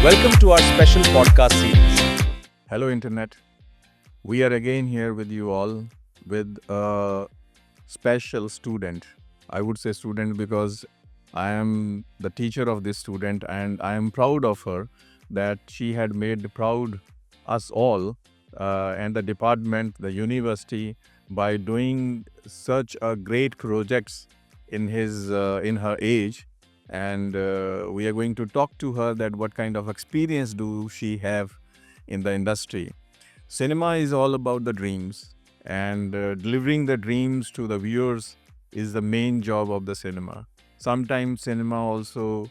Welcome to our special podcast series. Hello, Internet. We are again here with you all with a special student. I would say student because I am the teacher of this student and I am proud of her that she had made proud us all and the department, the university by doing such a great projects in her age. And we are going to talk to her that what kind of experience do she have in the industry. Cinema is all about the dreams, and delivering the dreams to the viewers is the main job of the cinema. Sometimes cinema also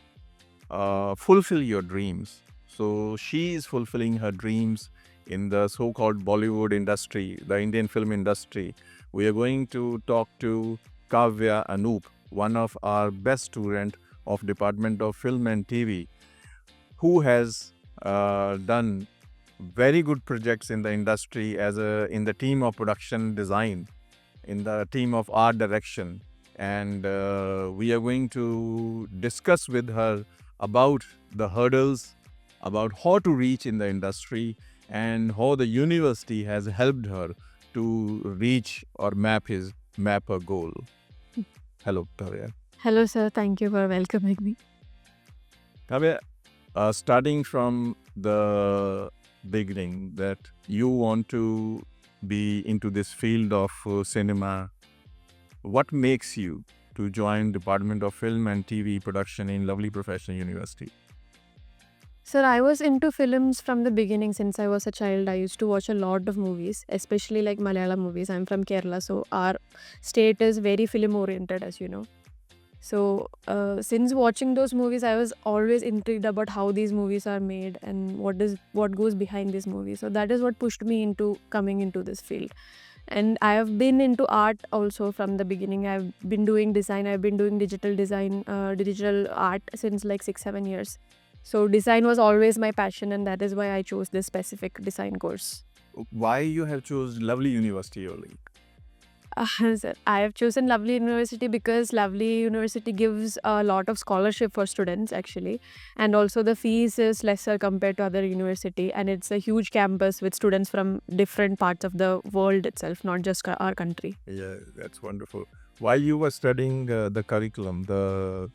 fulfill your dreams. So she is fulfilling her dreams in the so-called Bollywood industry, the Indian film industry. We are going to talk to Kavya Anoop, one of our best student of Department of Film and TV, who has done very good projects in the industry as a in the team of production design, in the team of art direction, and we are going to discuss with her about the hurdles, about how to reach in the industry, and how the university has helped her to reach or map her goal. Hello, Kavya. Hello, sir. Thank you for welcoming me. Kavya, starting from the beginning, that you want to be into this field of cinema, what makes you to join Department of Film and TV Production in Lovely Professional University? Sir, I was into films from the beginning since I was a child. I used to watch a lot of movies, especially like Malayalam movies. I'm from Kerala, so our state is very film oriented, as you know. So, since watching those movies, I was always intrigued about how these movies are made and what goes behind these movies. So that is what pushed me into coming into this field. And I have been into art also from the beginning. I've been doing design. I've been doing digital design, digital art since like 6-7 years. So design was always my passion, and that is why I chose this specific design course. Why you have chose Lovely University only? Sir, I have chosen Lovely University because Lovely University gives a lot of scholarship for students actually, and also the fees is lesser compared to other university, and it's a huge campus with students from different parts of the world itself, not just our country. Yeah, that's wonderful. While you were studying the curriculum, the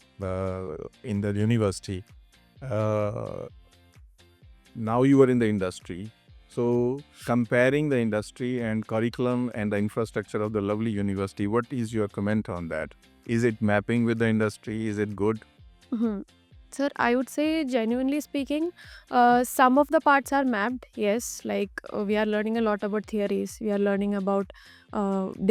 in the university, uh, now you are in the industry. So, comparing the industry and curriculum and the infrastructure of the Lovely University, what is your comment on that? Is it mapping with the industry? Is it good? Mhm. Sir, I would say, genuinely speaking, some of the parts are mapped. Yes, like we are learning a lot about theories. We are learning about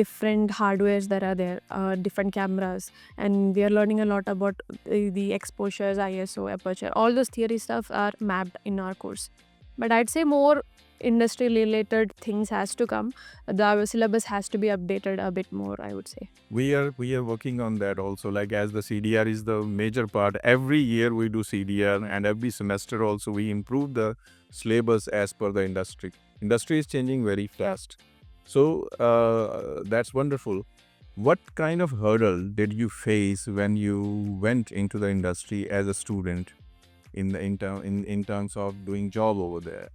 different hardwares that are there, different cameras, and we are learning a lot about the exposures, ISO, aperture. All those theory stuff are mapped in our course. But I'd say more industry related things has to come. The syllabus has to be updated a bit more, I would say. We are working on that also. Like as the CDR is the major part, every year we do CDR, and every semester also we improve the syllabus as per the industry. Industry is changing very fast. So that's wonderful. What kind of hurdle did you face when you went into the industry as a student in terms of doing job over there?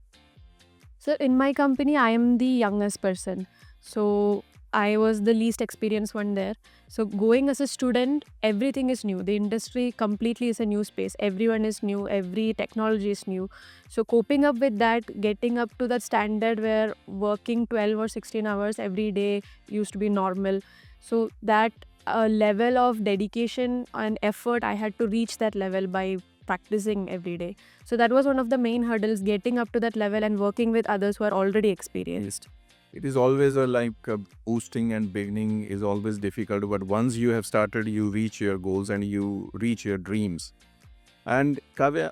So in my company, I am the youngest person. So I was the least experienced one there. So going as a student, everything is new. The industry completely is a new space. Everyone is new. Every technology is new. So coping up with that, getting up to that standard where working 12 or 16 hours every day used to be normal. So that level of dedication and effort, I had to reach that level by practicing every day. So that was one of the main hurdles, getting up to that level and working with others who are already experienced. It is always boosting and beginning is always difficult, but once you have started, you reach your goals and you reach your dreams. And Kavya,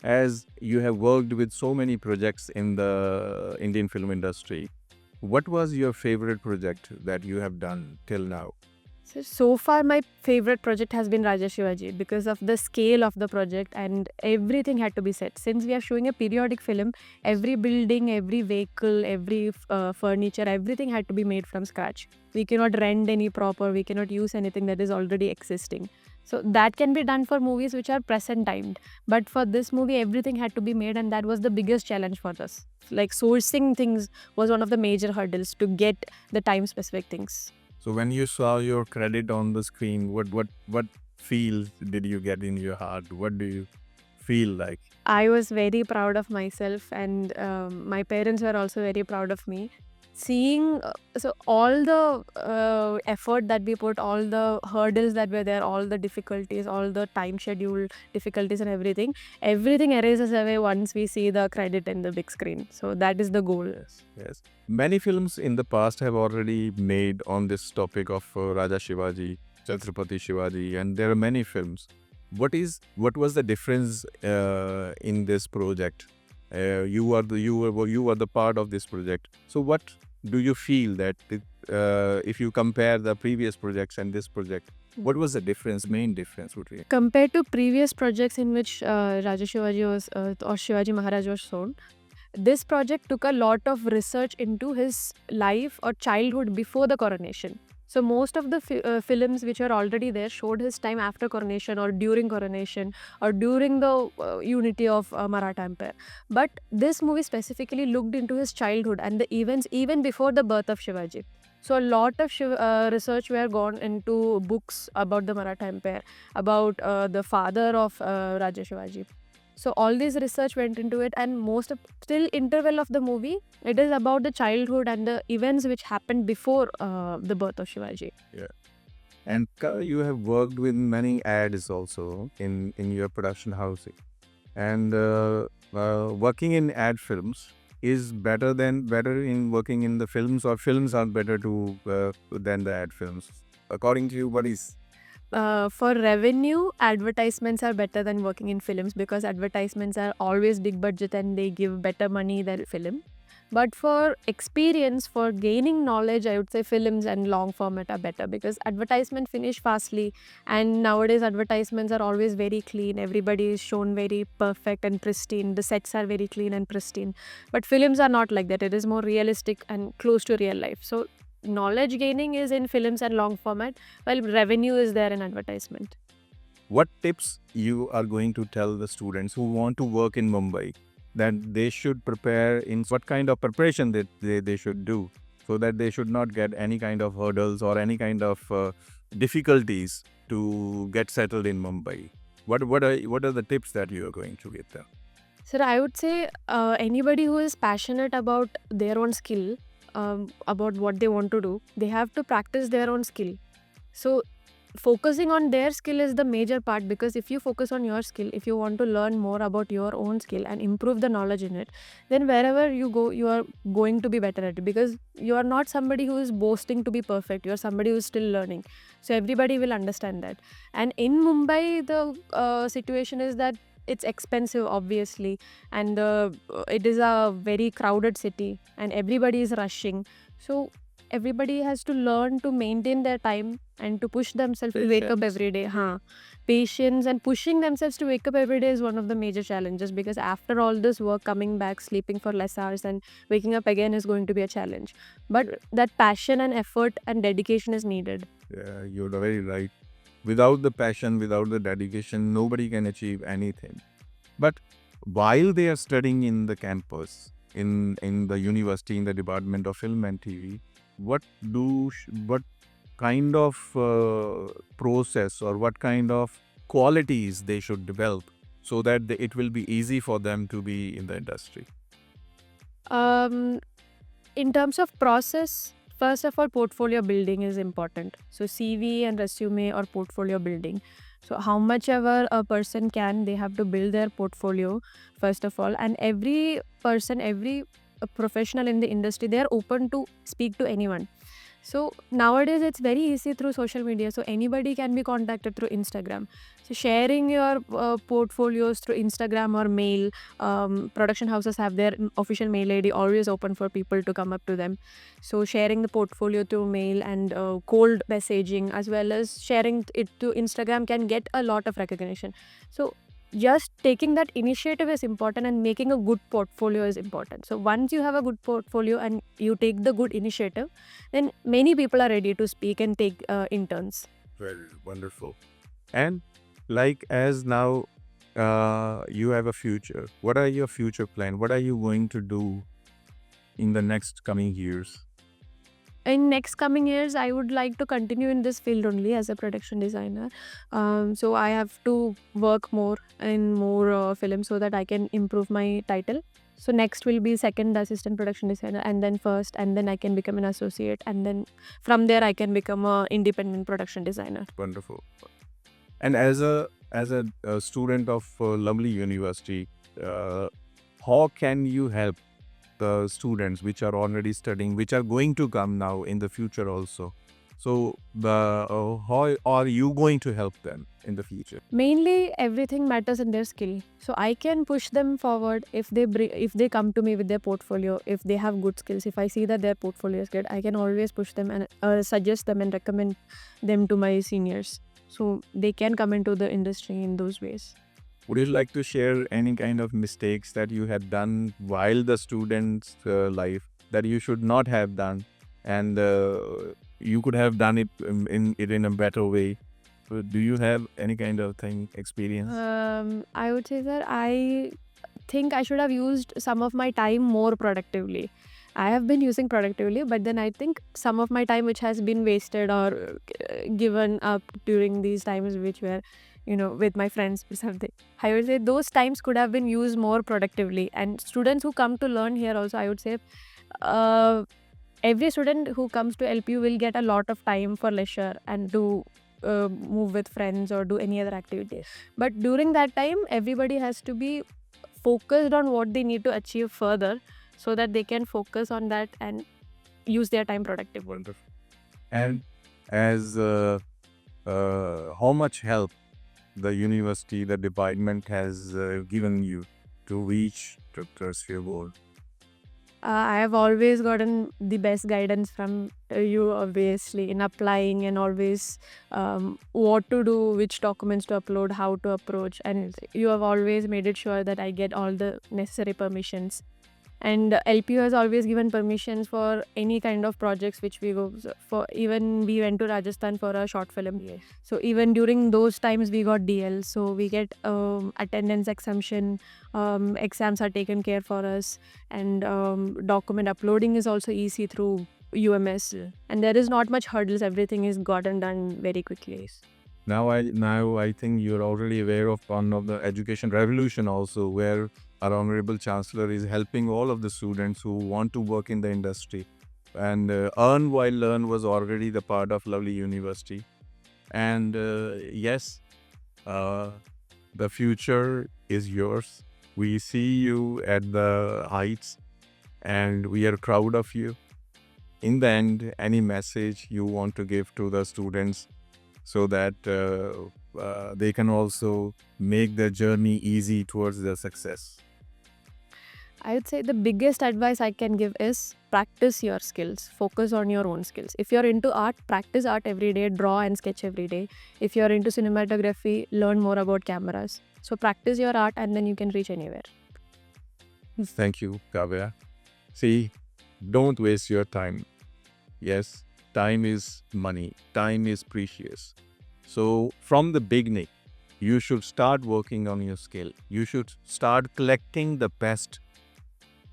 as you have worked with so many projects in the Indian film industry, what was your favorite project that you have done till now? So far, my favorite project has been Raja Shivaji because of the scale of the project, and everything had to be set. Since we are showing a periodic film, every building, every vehicle, every furniture, everything had to be made from scratch. We cannot rent any proper, we cannot use anything that is already existing. So that can be done for movies which are present timed. But for this movie, everything had to be made, and that was the biggest challenge for us. Like sourcing things was one of the major hurdles to get the time specific things. So when you saw your credit on the screen, what feel did you get in your heart? What do you feel like? I was very proud of myself, and my parents were also very proud of me. Seeing so all the effort that we put, all the hurdles that were there, all the difficulties, all the time schedule difficulties, and everything erases away once we see the credit in the big screen. So that is the goal. Yes. Many films in the past have already made on this topic of Raja Shivaji, Chhatrapati Shivaji, and there are many films. What was the difference in this project? You were the part of this project. So what do you feel that if you compare the previous projects and this project, what was the difference? Main difference between? Compared to previous projects in which Raja Shivaji was or Shivaji Maharaj was shown, this project took a lot of research into his life or childhood before the coronation. So most of the films which are already there showed his time after coronation or during coronation or during the unity of Maratha Empire. But this movie specifically looked into his childhood and the events even before the birth of Shivaji. So a lot of research were gone into books about the Maratha Empire, about the father of Raja Shivaji. So all this research went into it, and most of till interval of the movie, it is about the childhood and the events which happened before the birth of Shivaji. And you have worked with many ads also in your production house, and working in ad films is better in working in the films, or films are better than the ad films. According to you, what is? For revenue, advertisements are better than working in films because advertisements are always big budget and they give better money than film. But for experience, for gaining knowledge, I would say films and long format are better because advertisement finish fastly, and nowadays advertisements are always very clean. Everybody is shown very perfect and pristine. The sets are very clean and pristine. But films are not like that. It is more realistic and close to real life. So knowledge gaining is in films and long format, while revenue is there in advertisement. What tips you are going to tell the students who want to work in Mumbai that they should prepare, in what kind of preparation that they should do, so that they should not get any kind of hurdles or any kind of difficulties to get settled in Mumbai? What are the tips that you are going to give them? Sir, I would say anybody who is passionate about their own skill, about what they want to do, they have to practice their own skill. So focusing on their skill is the major part, because if you focus on your skill, if you want to learn more about your own skill and improve the knowledge in it, then wherever you go, you are going to be better at it, because you are not somebody who is boasting to be perfect. You are somebody who is still learning. So everybody will understand that. And in Mumbai, the situation is that it's expensive, obviously, and it is a very crowded city and everybody is rushing. So everybody has to learn to maintain their time and to push themselves to wake up every day. Patience and pushing themselves to wake up every day is one of the major challenges, because after all this work, coming back, sleeping for less hours and waking up again is going to be a challenge. But that passion and effort and dedication is needed. Yeah, you're very right. Without the passion, without the dedication, nobody can achieve anything. But while they are studying in the campus, in the university, in the Department of Film and TV, what kind of process or what kind of qualities they should develop so that it will be easy for them to be in the industry? In terms of process, first of all, portfolio building is important. So CV and resume or portfolio building. So how much ever a person can, they have to build their portfolio first of all. And every person, every professional in the industry, they are open to speak to anyone. So nowadays it's very easy through social media. So anybody can be contacted through Instagram. So sharing your portfolios through Instagram or mail, production houses have their official mail ID always open for people to come up to them. So sharing the portfolio through mail and cold messaging as well as sharing it to Instagram can get a lot of recognition. So just taking that initiative is important and making a good portfolio is important. So once you have a good portfolio and you take the good initiative, then many people are ready to speak and take interns. Very wonderful. And like as now you have a future, what are your future plan? What are you going to do in the next coming years? In next coming years, I would like to continue in this field only as a production designer. So I have to work more in more films so that I can improve my title. So next will be second assistant production designer, and then first, and then I can become an associate, and then from there I can become a independent production designer. Wonderful. And as a student of Lovely University, how can you help the students which are already studying, which are going to come now in the future also? So how are you going to help them in the future? Mainly everything matters in their skill, so I can push them forward if they come to me with their portfolio. If they have good skills, if I see that their portfolio is good, I can always push them and suggest them and recommend them to my seniors, so they can come into the industry in those ways. Would you like to share any kind of mistakes that you had done while the student's life that you should not have done, and you could have done it in a better way? Do you have any kind of thing experience? I would say that I think I should have used some of my time more productively. I have been using productively, but then I think some of my time which has been wasted or given up during these times which were, with my friends or something, I would say those times could have been used more productively. And students who come to learn here also, I would say, uh, every student who comes to LPU will get a lot of time for leisure and to move with friends or do any other activities. But during that time, everybody has to be focused on what they need to achieve further so that they can focus on that and use their time productively. Wonderful. And as how much help the university, the department has given you to reach to tertiary goal? I have always gotten the best guidance from you, obviously, in applying and always what to do, which documents to upload, how to approach. And you have always made it sure that I get all the necessary permissions. And LPU has always given permissions for any kind of projects which we go for. Even we went to Rajasthan for a short film. Yes. So even during those times we got DL. So we get attendance exemption, exams are taken care for us, and document uploading is also easy through UMS. Yeah. And there is not much hurdles. Everything is gotten done very quickly. Now I think you're already aware of one of the education revolution also, where our honorable chancellor is helping all of the students who want to work in the industry. And Earn While Learn was already the part of Lovely University. And yes, the future is yours. We see you at the heights, and we are proud of you. In the end, any message you want to give to the students so that they can also make their journey easy towards their success? I would say the biggest advice I can give is practice your skills. Focus on your own skills. If you're into art, practice art every day, draw and sketch every day. If you're into cinematography, learn more about cameras. So practice your art and then you can reach anywhere. Thank you, Kavya. See, don't waste your time. Yes, time is money. Time is precious. So from the beginning, you should start working on your skill. You should start collecting the best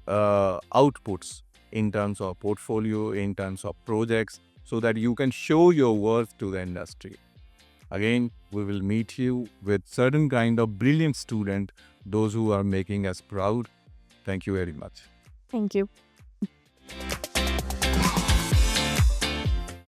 outputs in terms of portfolio, in terms of projects, so that you can show your worth to the industry. Again, we will meet you with certain kind of brilliant student, those who are making us proud. Thank you very much. Thank you.